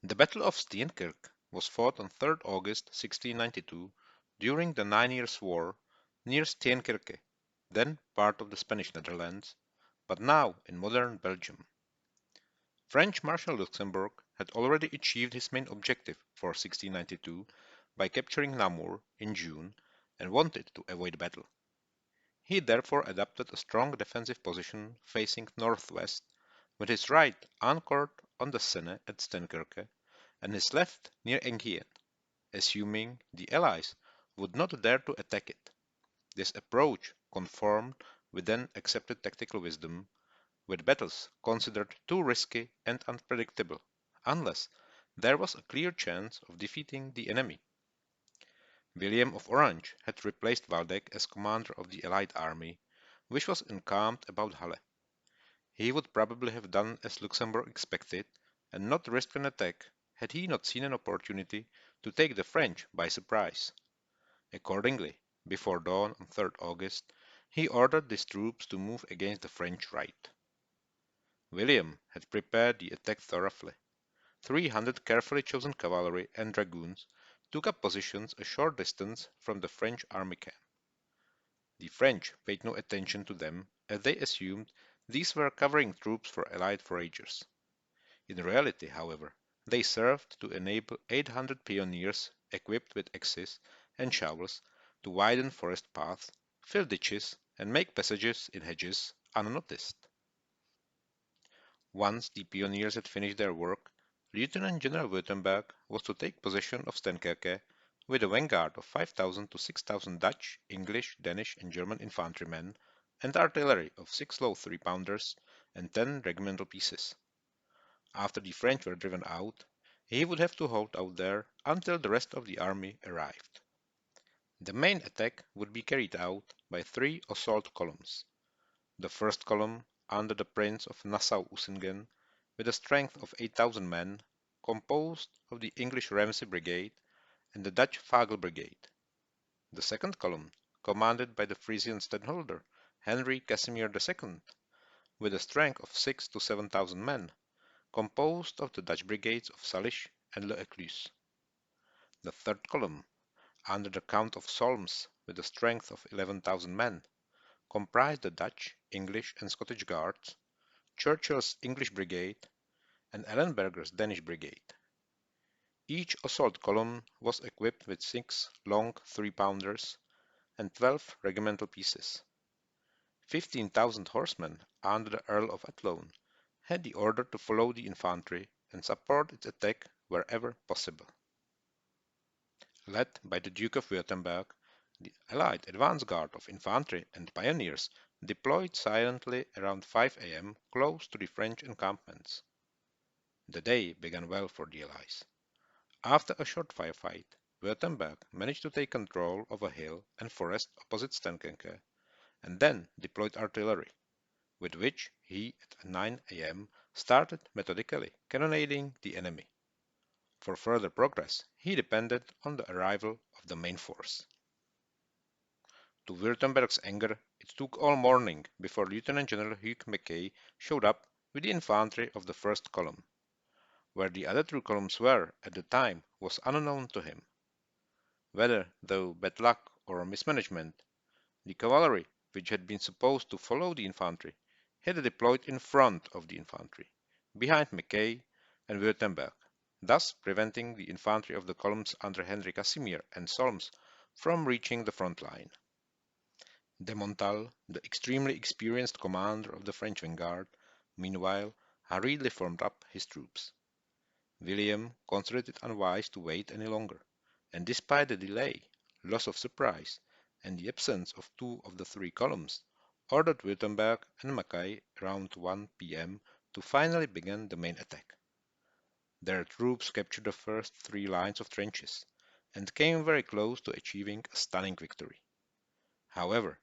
The Battle of Steenkirk was fought on 3rd August 1692 during the Nine Years' War near Steenkirk, then part of the Spanish Netherlands, but now in modern Belgium. French Marshal Luxembourg had already achieved his main objective for 1692 by capturing Namur in June and wanted to avoid battle. He therefore adopted a strong defensive position facing northwest, with his right anchored on the Seine at Steenkirk and his left near Enghien, assuming the Allies would not dare to attack it. This approach conformed with then accepted tactical wisdom, with battles considered too risky and unpredictable, unless there was a clear chance of defeating the enemy. William of Orange had replaced Waldeck as commander of the allied army, which was encamped about Halle. He would probably have done as Luxembourg expected, and not risked an attack had he not seen an opportunity to take the French by surprise. Accordingly, before dawn on 3rd August, he ordered his troops to move against the French right. William had prepared the attack thoroughly. 300 carefully chosen cavalry and dragoons took up positions a short distance from the French army camp. The French paid no attention to them, as they assumed these were covering troops for Allied foragers. In reality, however, they served to enable 800 pioneers equipped with axes and shovels to widen forest paths, fill ditches, and make passages in hedges unnoticed. Once the pioneers had finished their work, Lieutenant General Württemberg was to take possession of Steenkerke with a vanguard of 5,000 to 6,000 Dutch, English, Danish, and German infantrymen and artillery of 6 low 3-pounders and 10 regimental pieces. After the French were driven out, he would have to hold out there until the rest of the army arrived. The main attack would be carried out by 3 assault columns. The first column, under the Prince of Nassau-Usingen, with a strength of 8,000 men, composed of the English Ramsey Brigade and the Dutch Fagel Brigade. The second column, commanded by the Frisian stadtholder Henry Casimir II, with a strength of 6 to 7,000 men, composed of the Dutch brigades of Salish and Le Ecluse. The third column, under the Count of Solms, with a strength of 11,000 men, comprised the Dutch, English, and Scottish Guards, Churchill's English Brigade, and Ellenberger's Danish Brigade. Each assault column was equipped with 6 long 3-pounders and 12 regimental pieces. 15,000 horsemen under the Earl of Athlone had the order to follow the infantry and support its attack wherever possible. Led by the Duke of Württemberg, the Allied advance guard of infantry and pioneers deployed silently around 5 a.m. close to the French encampments. The day began well for the Allies. After a short firefight, Württemberg managed to take control of a hill and forest opposite Steenkirk, and then deployed artillery, with which he at 9 a.m. started methodically cannonading the enemy. For further progress, he depended on the arrival of the main force. To Württemberg's anger, it took all morning before Lieutenant General Hugh Mackay showed up with the infantry of the first column. Where the other two columns were at the time was unknown to him. Whether through bad luck or mismanagement, the cavalry, which had been supposed to follow the infantry, had deployed in front of the infantry, behind Mackay and Württemberg, thus preventing the infantry of the columns under Henry Casimir and Solms from reaching the front line. De Montal, the extremely experienced commander of the French vanguard, meanwhile hurriedly formed up his troops. William considered it unwise to wait any longer, and despite the delay, loss of surprise, and the absence of 2 of the 3 columns, ordered Württemberg and Mackay around 1 p.m. to finally begin the main attack. Their troops captured the first 3 lines of trenches, and came very close to achieving a stunning victory. However,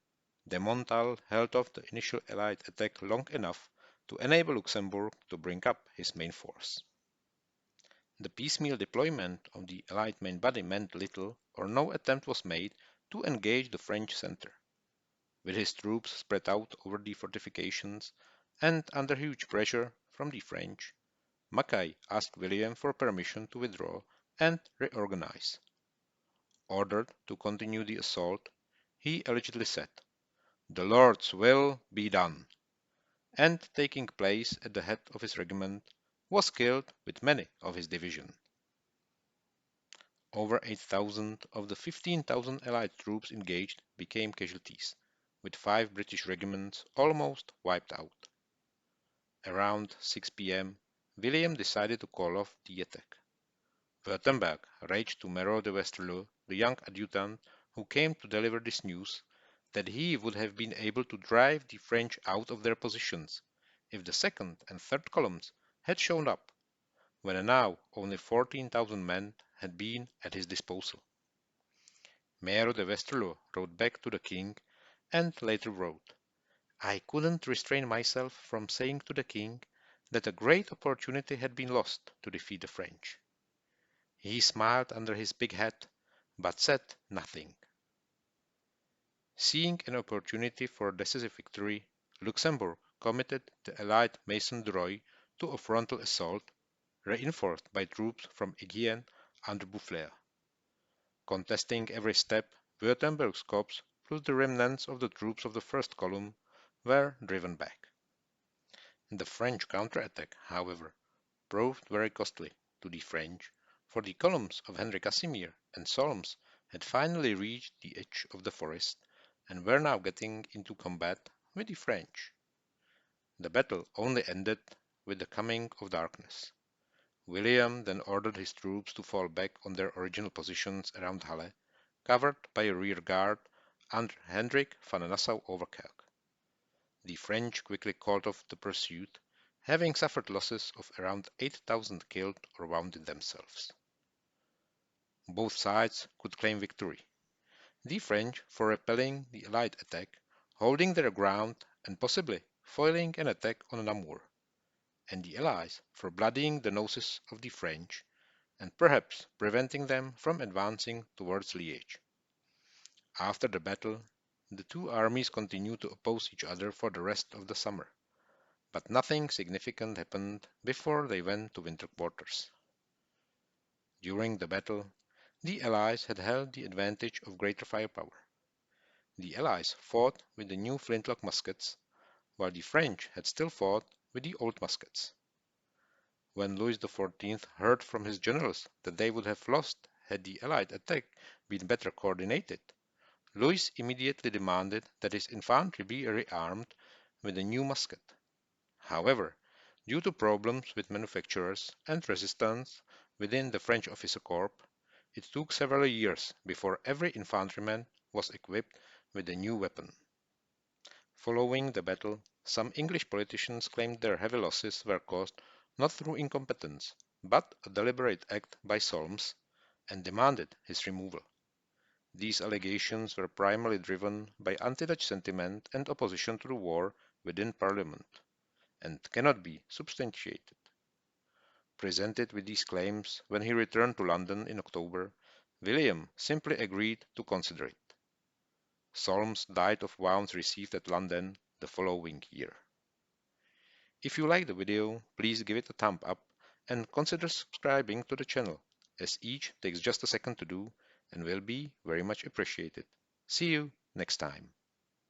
de Montal held off the initial Allied attack long enough to enable Luxembourg to bring up his main force. The piecemeal deployment of the Allied main body meant little or no attempt was made to engage the French centre. With his troops spread out over the fortifications and under huge pressure from the French, Mackay asked William for permission to withdraw and reorganize. Ordered to continue the assault, he allegedly said, "The Lord's will be done," and taking place at the head of his regiment, was killed with many of his division. Over 8,000 of the 15,000 Allied troops engaged became casualties, with 5 British regiments almost wiped out. Around 6 p.m., William decided to call off the attack. Württemberg raged to Mero de Westerlo, the young adjutant who came to deliver this news, that he would have been able to drive the French out of their positions if the second and third columns had shown up, when now only 14,000 men had been at his disposal. Mero de Westerlo wrote back to the king and later wrote, "I couldn't restrain myself from saying to the king that a great opportunity had been lost to defeat the French. He smiled under his big hat, but said nothing." Seeing an opportunity for a decisive victory, Luxembourg committed the allied Maison de Roye to a frontal assault, reinforced by troops from Aiguillon under Boufflers. Contesting every step, Württemberg's corps, plus the remnants of the troops of the first column, were driven back. The French counterattack, however, proved very costly to the French, for the columns of Henry Casimir and Solms had finally reached the edge of the forest and were now getting into combat with the French. The battle only ended with the coming of darkness. William then ordered his troops to fall back on their original positions around Halle, covered by a rear guard under Hendrik van Nassau-Overkelk. The French quickly called off the pursuit, having suffered losses of around 8,000 killed or wounded themselves. Both sides could claim victory. The French for repelling the Allied attack, holding their ground and possibly foiling an attack on Namur, and the Allies for bloodying the noses of the French and perhaps preventing them from advancing towards Liège. After the battle, the two armies continued to oppose each other for the rest of the summer, but nothing significant happened before they went to winter quarters. During the battle, the Allies had held the advantage of greater firepower. The Allies fought with the new flintlock muskets, while the French had still fought with the old muskets. When Louis XIV heard from his generals that they would have lost had the Allied attack been better coordinated, Louis immediately demanded that his infantry be rearmed with a new musket. However, due to problems with manufacturers and resistance within the French officer corps, it took several years before every infantryman was equipped with a new weapon. Following the battle, some English politicians claimed their heavy losses were caused not through incompetence, but a deliberate act by Solms, and demanded his removal. These allegations were primarily driven by anti-Dutch sentiment and opposition to the war within Parliament, and cannot be substantiated. Presented with these claims when he returned to London in October, William simply agreed to consider it. Solms died of wounds received at London the following year. If you like the video, please give it a thumb up and consider subscribing to the channel, as each takes just a second to do and will be very much appreciated. See you next time.